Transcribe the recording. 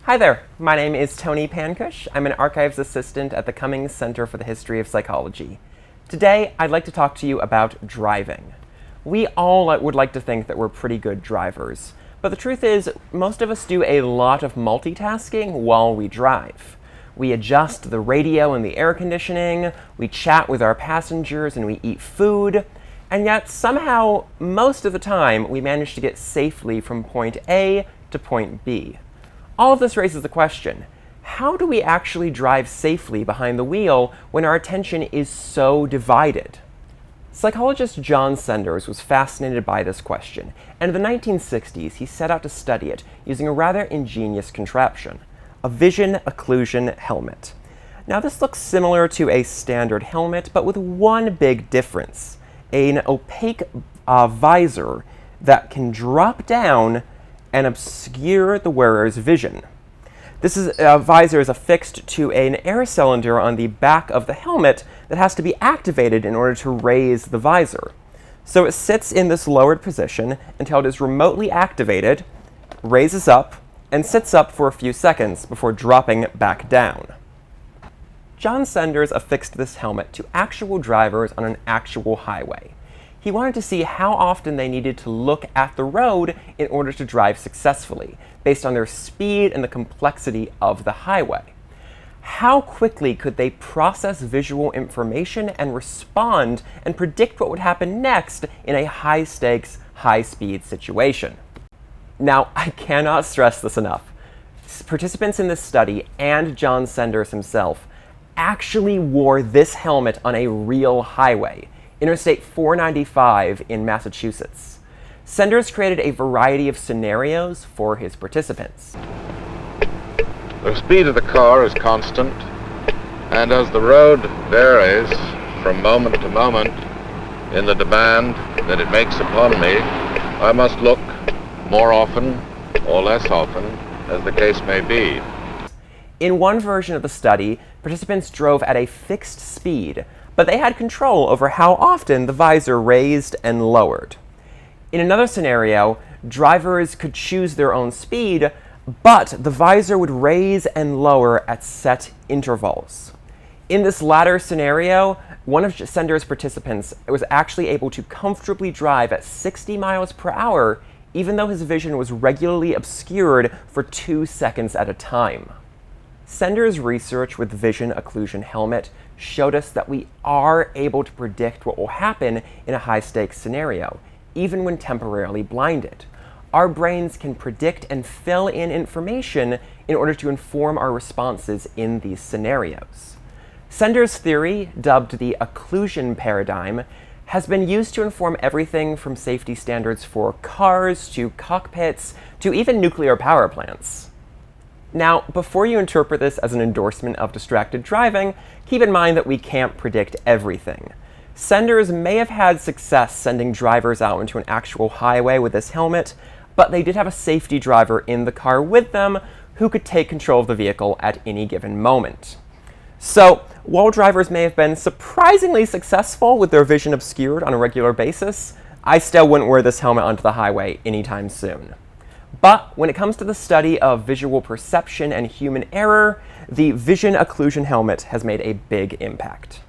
Hi there, my name is Tony Pankuch. I'm an archives assistant at the Cummings Center for the History of Psychology. Today, I'd like to talk to you about driving. We all would like to think that we're pretty good drivers, but the truth is, most of us do a lot of multitasking while we drive. We adjust the radio and the air conditioning, we chat with our passengers, and we eat food, and yet somehow, most of the time, we manage to get safely from point A to point B. All of this raises the question, how do we actually drive safely behind the wheel when our attention is so divided? Psychologist John Senders was fascinated by this question, and in the 1960s he set out to study it using a rather ingenious contraption, a Vision Occlusion Helmet. Now this looks similar to a standard helmet, but with one big difference, an opaque visor that can drop down and obscure the wearer's vision. This visor is affixed to an air cylinder on the back of the helmet that has to be activated in order to raise the visor. So it sits in this lowered position until it is remotely activated, raises up, and sits up for a few seconds before dropping back down. John Senders affixed this helmet to actual drivers on an actual highway. He wanted to see how often they needed to look at the road in order to drive successfully, based on their speed and the complexity of the highway. How quickly could they process visual information and respond and predict what would happen next in a high-stakes, high-speed situation? Now, I cannot stress this enough. Participants in this study and John Senders himself actually wore this helmet on a real highway, Interstate 495 in Massachusetts. Senders created a variety of scenarios for his participants. The speed of the car is constant, and as the road varies from moment to moment in the demand that it makes upon me, I must look more often or less often, as the case may be. In one version of the study, participants drove at a fixed speed, but they had control over how often the visor raised and lowered. In another scenario, drivers could choose their own speed, but the visor would raise and lower at set intervals. In this latter scenario, one of Senders' participants was actually able to comfortably drive at 60 miles per hour, even though his vision was regularly obscured for 2 seconds at a time. Senders' research with the Vision Occlusion Helmet showed us that we are able to predict what will happen in a high-stakes scenario, even when temporarily blinded. Our brains can predict and fill in information in order to inform our responses in these scenarios. Senders' theory, dubbed the occlusion paradigm, has been used to inform everything from safety standards for cars to cockpits to even nuclear power plants. Now, before you interpret this as an endorsement of distracted driving, keep in mind that we can't predict everything. Senders may have had success sending drivers out into an actual highway with this helmet, but they did have a safety driver in the car with them who could take control of the vehicle at any given moment. So, while drivers may have been surprisingly successful with their vision obscured on a regular basis, I still wouldn't wear this helmet onto the highway anytime soon. But when it comes to the study of visual perception and human error, the Vision Occlusion Helmet has made a big impact.